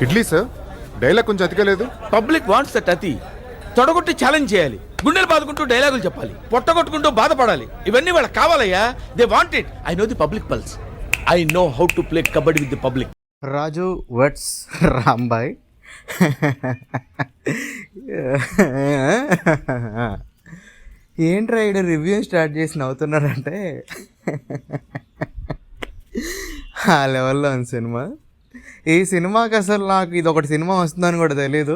Idli sir, dialogue కొంచెం అతికలేదు. Public wants that అతి. తొడగొట్టి challenge చేయాలి, గుండెలు బాదుకుంటూ డైలాగులు చెప్పాలి, పొట్టగొట్టుకుంటూ బాధపడాలి. ఇవన్నీ వాళ్ళకి కావాలయ్యా. They want it. I know the public pulse. I know how to play kabaddi with the public. Raju weds Rambai. ఏంట్రా ఇక్కడ రివ్యూ స్టార్ట్ చేసి నవ్వుతున్నారంటే ఆ లెవెల్లో ఉంది సినిమా. ఈ సినిమాకి అసలు నాకు ఇది ఒకటి సినిమా వస్తుందని కూడా తెలీదు.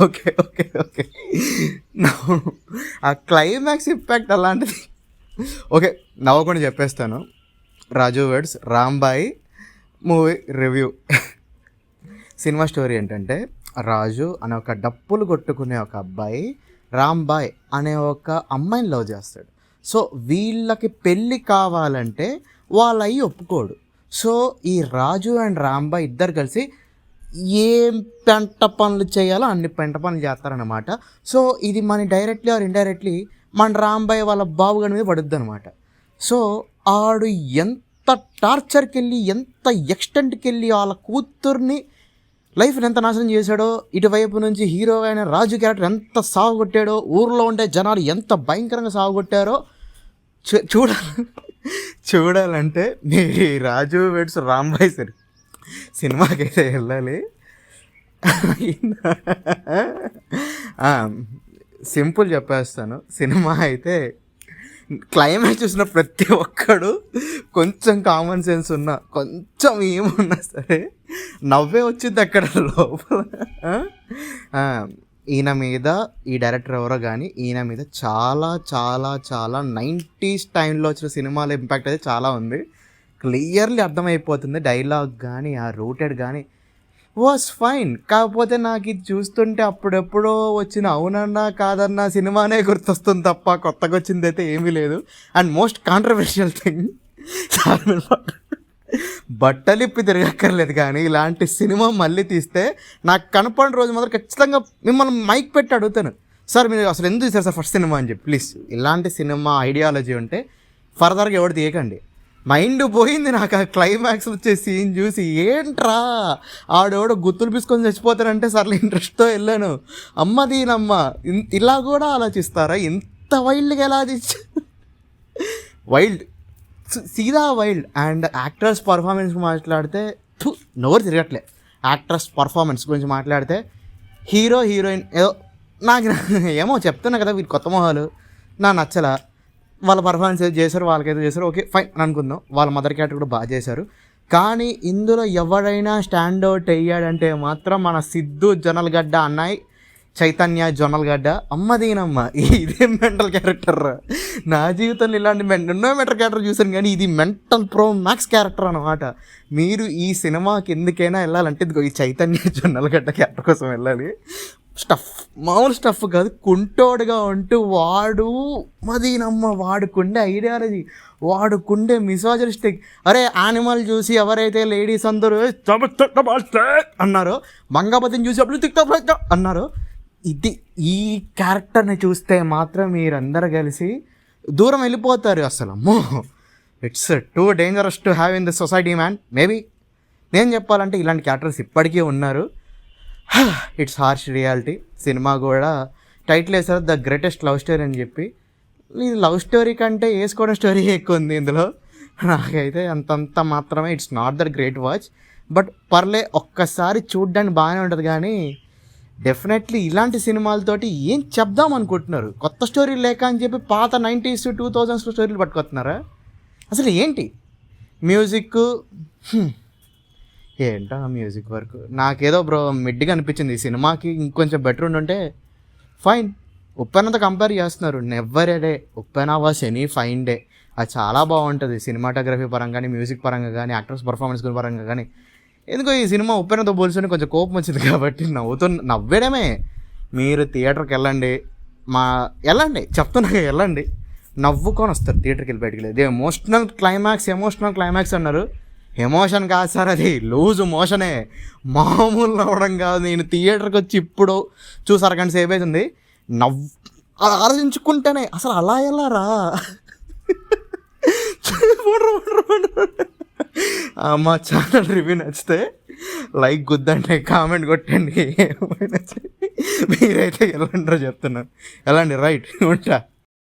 ఓకే ఓకే ఓకే ఆ క్లైమాక్స్ ఇంపాక్ట్ అలాంటిది. ఓకే, నవ్వకుండా చెప్పేస్తాను. Raju weds Rambai movie review. Cinema story ఏంటంటే, రాజు అనే ఒక డప్పులు కొట్టుకునే ఒక అబ్బాయి రాంబాయ్ అనే ఒక అమ్మాయిని లవ్ చేస్తాడు. సో వీళ్ళకి పెళ్ళి కావాలంటే వాళ్ళ అయ్యి ఒప్పుకోడు. సో ఈ రాజు అండ్ రాంబాయ్ ఇద్దరు కలిసి ఏం పెంట పనులు చేయాలో అన్ని పెంట పనులు చేస్తారనమాట. సో ఇది మన డైరెక్ట్లీ ఆర్ ఇండైరెక్ట్లీ మన రాంబాయ్ వాళ్ళ బాబుగారి మీద పడుద్ది అనమాట. సో ఆడు ఎంత టార్చర్కి వెళ్ళి, ఎంత ఎక్స్టెంట్కి వెళ్ళి వాళ్ళ కూతుర్ని లైఫ్ని ఎంత నాశనం చేశాడో, ఇటువైపు నుంచి హీరో అయిన రాజు క్యారెక్టర్ ఎంత సాగుకొట్టాడో, ఊర్లో ఉండే జనాలు ఎంత భయంకరంగా సాగుకొట్టారో చూడాలంటే మీరు రాజు వెడ్స్ రాంబాయ్ సినిమాకి అయితే వెళ్ళాలి. సింపుల్ చెప్పేస్తాను, సినిమా అయితే క్లైమాక్స్ చూసిన ప్రతి ఒక్కడు కొంచెం కామన్ సెన్స్ ఉన్నా, కొంచెం ఏమున్నా సరే నవ్వే వచ్చింది అక్కడ లోపల. ఈయన మీద, ఈ డైరెక్టర్ ఎవరో కానీ ఈయన మీద చాలా చాలా చాలా 90s టైంలో వచ్చిన సినిమాల ఇంపాక్ట్ అయితే చాలా ఉంది. క్లియర్లీ అర్థమైపోతుంది. డైలాగ్ కానీ ఆ రూటెడ్ కానీ వాస్ ఫైన్. కాకపోతే నాకు ఇది చూస్తుంటే అప్పుడెప్పుడో వచ్చిన అవునన్నా కాదన్నా సినిమానే గుర్తొస్తుంది తప్ప కొత్తగా వచ్చింది అయితే ఏమీ లేదు. అండ్ మోస్ట్ కాంట్రవర్షియల్ థింగ్, బట్టలు ఇప్పి తిరగక్కర్లేదు కానీ ఇలాంటి సినిమా మళ్ళీ తీస్తే నాకు కనపడిన రోజు మాత్రం ఖచ్చితంగా మిమ్మల్ని మైక్ పెట్టి అడుగుతాను, సార్ మీరు అసలు ఎందుకు తీశారు సార్ ఫస్ట్ సినిమా అని చెప్పి. ప్లీజ్ ఇలాంటి సినిమా ఐడియాలజీ ఉంటే ఫర్దర్గా ఎవరు తీయకండి. మైండ్ పోయింది నాకు ఆ క్లైమాక్స్ వచ్చే సీన్ చూసి. ఏంట్రా ఆడెవడో గుత్తులు పీసుకొని చచ్చిపోతారంటే సర్లే ఇంట్రెస్ట్తో వెళ్ళాను. అమ్మ దీనమ్మ, ఇలా కూడా ఆలోచిస్తారా? ఇంత వైల్డ్గా ఎలా వైల్డ్, సీదా వైల్డ్. అండ్ యాక్టర్స్ పర్ఫార్మెన్స్ మాట్లాడితే నోరు తిరగట్లే. యాక్టర్స్ పర్ఫార్మెన్స్ గురించి మాట్లాడితే హీరో హీరోయిన్ ఏదో నాకు ఏమో చెప్తున్నా కదా, వీళ్ళు కొత్త మొహాలు నాకు నచ్చలా. వాళ్ళ పర్ఫార్మెన్స్ ఏదో చేశారు, వాళ్ళకైతే చేశారు, ఓకే ఫైన్ అని అనుకుందాం. వాళ్ళ మదర్ క్యారెక్టర్ కూడా బాగా చేశారు. కానీ ఇందులో ఎవరైనా స్టాండ్ అవుట్ అయ్యాడంటే మాత్రం మన సిద్ధు జొన్నలగడ్డ అన్నయ్య, చైతన్య జొన్నలగడ్డ. అమ్మదీనమ్మ, ఇదే మెంటల్ క్యారెక్టర్. నా జీవితంలో ఇలాంటి ఎన్నో మెంటల్ క్యారెక్టర్ చూశాను కానీ ఇది మెంటల్ ప్రో మ్యాక్స్ క్యారెక్టర్ అనమాట. మీరు ఈ సినిమాకి ఎందుకైనా వెళ్ళాలంటే ఇదిగో ఈ చైతన్య జొన్నలగడ్డ క్యారెక్టర్ కోసం వెళ్ళాలి. స్టఫ్ మామూలు స్టఫ్ కాదు, కుంటోడుగా ఉంటూ వాడు మదీనమ్మ, వాడుకుండే ఐడియాలజీ, వాడుకుండే మిసాజరిస్టిక్. అరే యానిమల్ చూసి ఎవరైతే లేడీస్ అందరూ అన్నారో, మంగాపతిని చూసి అప్పుడు అన్నారో, ఇది ఈ క్యారెక్టర్ని చూస్తే మాత్రం మీరందరూ కలిసి దూరం వెళ్ళిపోతారు. అసలు అమ్మో, it's too dangerous to have in the society man. Maybe నేను చెప్పాలంటే ఇలాంటి క్యారెక్టర్స్ ఇప్పటికీ ఉన్నారు. It's harsh reality. సినిమా కూడా టైటిల్ వేసారు ద గ్రేటెస్ట్ లవ్ స్టోరీ అని చెప్పి. ఇది లవ్ స్టోరీ కంటే వేసుకోవడం స్టోరీ ఎక్కువ ఉంది ఇందులో. నాకైతే అంతంత మాత్రమే it's not that great watch, but పర్లే, ఒక్కసారి చూడ్డానికి బాగానే ఉంటుంది. కానీ డెఫినెట్లీ ఇలాంటి సినిమాలతోటి ఏం చెప్దాం అనుకుంటున్నారు? కొత్త స్టోరీ లేక అని చెప్పి పాత 90s 2000s స్టోరీలు పట్టుకొస్తున్నారా? అసలు ఏంటి మ్యూజిక్, ఏంటో మ్యూజిక్ వర్క్ నాకేదో బ్రో మిడ్గా అనిపించింది. ఈ సినిమాకి ఇంకొంచెం బెటర్ ఉండుంటే ఫైన్. ఉప్పెనతో కంపేర్ చేస్తున్నారు, never A day Uppena was any fine day. అది చాలా బాగుంటుంది సినిమాటోగ్రఫీ పరంగా కానీ, మ్యూజిక్ పరంగా కానీ, యాక్టర్స్ పర్ఫార్మెన్స్ పరంగా కానీ. ఎందుకో ఈ సినిమా ఉప్పెనతో పోల్చుకొని కొంచెం కోపం వచ్చింది కాబట్టి నవ్వేయడమే. మీరు థియేటర్కి వెళ్ళండి, చెప్తున్నా వెళ్ళండి, నవ్వుకొని వస్తారు థియేటర్కి వెళ్ళి బయటికి. లేదు ఎమోషనల్ క్లైమాక్స్ అన్నారు. ఎమోషన్ కాదు సార్, అది లూజ్ మోషనే, మామూలు నవ్వడం కాదు. నేను థియేటర్కి వచ్చి ఇప్పుడు చూసి అరగంట సేపు అవుతుంది, ఆలోచించుకుంటేనే అసలు అలా ఎలా రా మా ఛానల్ రివ్యూ నచ్చితే లైక్ గుద్దండి, కామెంట్ కొట్టండి, ఏమైనా మీరైతే ఎలా అంటారో చెప్తున్నాను. ఎలా అండి? రైట్ ఉంటా.